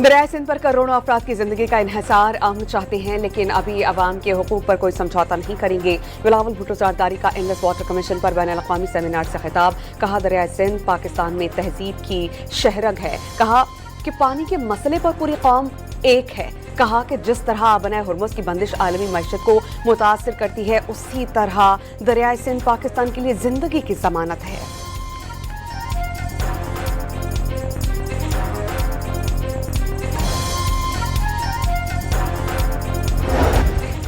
दरियाए सिंध पर करोड़ों अफराद की जिंदगी का इन्हिसार अमन चाहते हैं, लेकिन अभी अवाम के हुकूक पर कोई समझौता नहीं करेंगे। बिलावल भुट्टो ज़रदारी का इंडस वाटर कमीशन पर बैनुल-अक़वामी सेमिनार से खिताब। कहा दरियाए सिंध पाकिस्तान में तहजीब की शहरग है। कहा कि पानी के मसले पर पूरी कौम एक है। कहा कि जिस तरह बनाए हुर्मुज़ की बंदिश आलमी मईशत को मुतासिर करती है, उसी तरह दरियाए सिंध पाकिस्तान के लिए जिंदगी की जमानत है।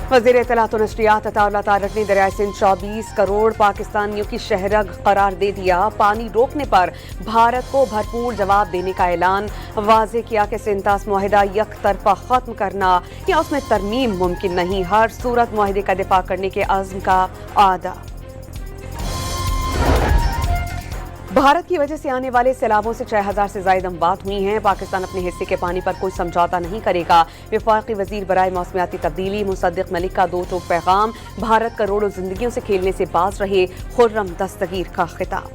वज़ीर इत्तलात व नशरियात अताउल्लाह तारक ने दरियाए सिंध 24 करोड़ पाकिस्तानियों की शहरग करार दे दिया। पानी रोकने पर भारत को भरपूर जवाब देने का ऐलान। वाज़े किया कि सिंतास मुआहिदा यक तरफा खत्म करना या उसमें तरमीम मुमकिन नहीं। हर सूरत मुआहिदे का दिफा करने के अज़्म का आदा। भारत की वजह से आने वाले सैलाबों से 6000 से ज़ायद अमवात हुई हैं। पाकिस्तान अपने हिस्से के पानी पर कोई समझौता नहीं करेगा। वफाकी वजीर बराए मौसमियाती तब्दीली मुसद्दिक मलिक का दो टोक पैगाम। भारत करोड़ों जिंदगियों से खेलने से बाज रहे, खुर्रम दस्तगीर का खिताब।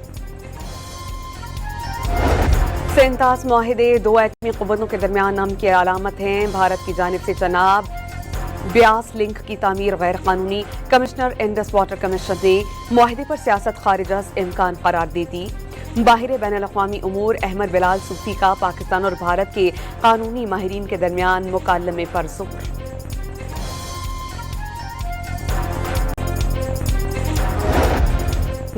सेंतास मुआहिदे दो एटमी क़ुव्वतों के दरमियान अमन की अलामत हैं। भारत की जानिब से चनाब ब्यास लिंक की तामीर गैर कानूनी। कमिश्नर इंडस वाटर कमीशन ने मुआहिदे पर सियासत खारिज इम्कान करार दे दी। बाहिर बैनुल-अक़वामी उमूर अहमद बिलाल सूफी का पाकिस्तान और भारत के कानूनी माहिरीन के दरमियान मुकालमे पर ज़ोर।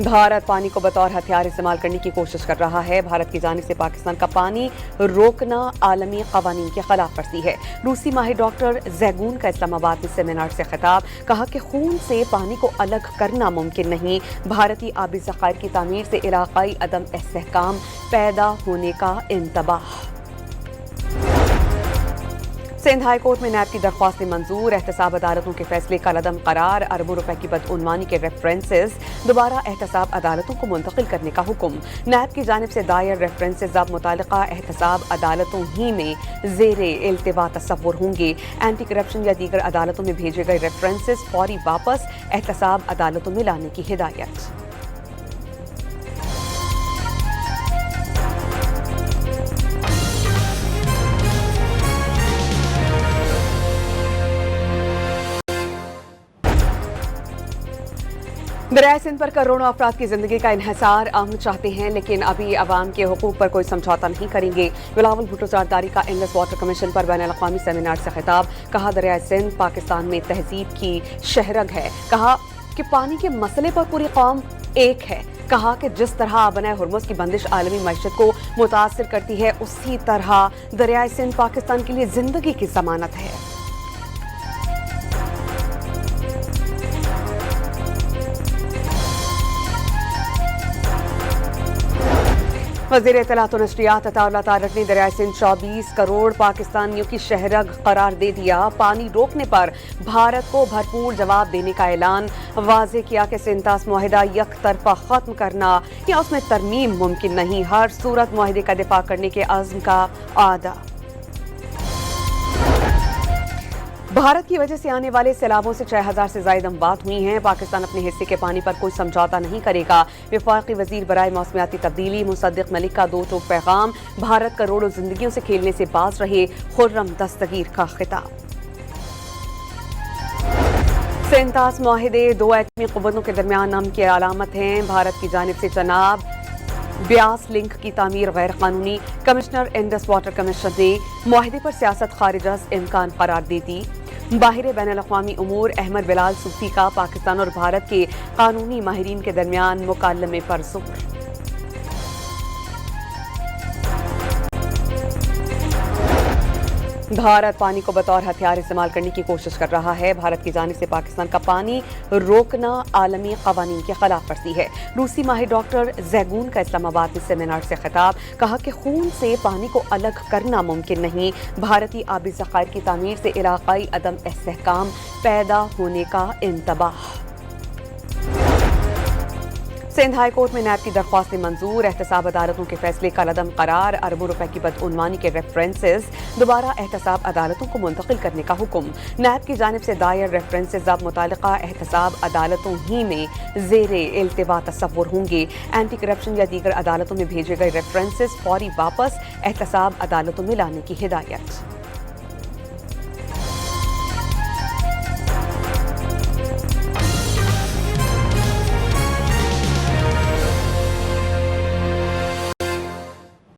भारत पानी को बतौर हथियार इस्तेमाल करने की कोशिश कर रहा है। भारत की जानिब से पाकिस्तान का पानी रोकना आलमी क़वानीन की खिलाफ वर्जी है। रूसी माहिर डॉक्टर ज़ैगून का इस्लामाबाद में सेमिनार से खिताब। कहा कि खून से पानी को अलग करना मुमकिन नहीं। भारतीय आबी ज़खायर की तामीर से इलाक़ाई अदम इस्तेहकाम पैदा होने का इंतबाह। सिंध हाई कोर्ट में नैब की दरख्वास्त मंजूर। एहतसाब अदालतों के फैसले का लदम करार। अरबों रुपए की बदउनवानी के रेफरेंसेस दोबारा एहतसाब अदालतों को मुंतकिल करने का हुक्म। नैब की जानिब से दायर रेफरेंसेस अब मुतालिका एहतसाब अदालतों ही में ज़ेरे इल्तिवा तस्वुर होंगे। एंटी करप्शन या दीगर अदालतों में भेजे गए रेफरेंसेस फौरी वापस एहतसाब अदालतों में लाने की हिदायत। दरियाए सिंध पर करोड़ों अफराद की जिंदगी का इन्हिसार अमन चाहते हैं, लेकिन अभी अवाम के हुकूक पर कोई समझौता नहीं करेंगे। बिलावल भुट्टो ज़रदारी का इंडस वाटर कमीशन पर बैनुल-अक़वामी सेमिनार से खिताब। कहा दरियाए सिंध पाकिस्तान में तहजीब की शहरग है। कहा कि पानी के मसले पर पूरी कौम एक है। कहा कि जिस तरह बनाए हुर्मुज़ की बंदिश आलमी मईशत को मुतासिर करती है, उसी तरह दरियाए सिंध पाकिस्तान के लिए जिंदगी की जमानत है। वज़ीर इत्तलात व नशरियात अताउल्लाह तारक ने दरियाए सिंध 24 करोड़ पाकिस्तानियों की शहरग करार दे दिया। पानी रोकने पर भारत को भरपूर जवाब देने का ऐलान। वाज़े किया कि सिंतास मुआहिदा यक तरफा खत्म करना या उसमें तरमीम मुमकिन नहीं। हर सूरत मुआहिदे का दिफा करने के अज़्म का आदा। भारत की वजह से आने वाले सैलाबों से 6000 से ज़ायद अमवात हुई हैं। पाकिस्तान अपने हिस्से के पानी पर कोई समझौता नहीं करेगा। वफाकी वजीर बराए मौसमियाती तब्दीली मुसद्दिक मलिक का दो टोक पैगाम। भारत करोड़ों जिंदगियों से खेलने से बाज रहे, खुर्रम दस्तगीर का खिताब। सेंतास मुआहिदे दो एटमी क़ुव्वतों के दरमियान अमन की अलामत हैं। भारत की जानिब से चनाब ब्यास लिंक की तामीर गैर कानूनी। कमिश्नर इंडस वाटर कमीशन ने मुआहिदे पर सियासत खारिज इम्कान करार दे दी। बाहिर बैनुल-अक़वामी उमूर अहमद बिलाल सूफी का पाकिस्तान और भारत के कानूनी माहिरीन के दरमियान मुकालमे पर ज़ोर। भारत पानी को बतौर हथियार इस्तेमाल करने की कोशिश कर रहा है। भारत की जानिब से पाकिस्तान का पानी रोकना आलमी क़वानीन की खिलाफ वर्जी है। रूसी माहिर डॉक्टर ज़ैगून का इस्लामाबाद में सेमिनार से खिताब। कहा कि खून से पानी को अलग करना मुमकिन नहीं। भारतीय आबी ज़खायर की तामीर से इलाक़ाई अदम इस्तेहकाम पैदा होने का इंतबाह। सिंध हाई कोर्ट में नैब की दरख्वास्त मंजूर, एहतसाब अदालतों के फैसले का लदम करार, अरबों रुपए की बदउनवानी के रेफरेंसेस दोबारा एहतसाब अदालतों को मुंतकिल करने का हुक्म। नैब की जानिब से दायर रेफरेंसेस अब मुतालिका एहतसाब अदालतों ही में ज़ेरे इल्तिवा तस्वुर होंगे। एंटी करप्शन या दीगर अदालतों में भेजे गए रेफरेंसेस फौरी वापस एहतसाब अदालतों में लाने की हिदायत।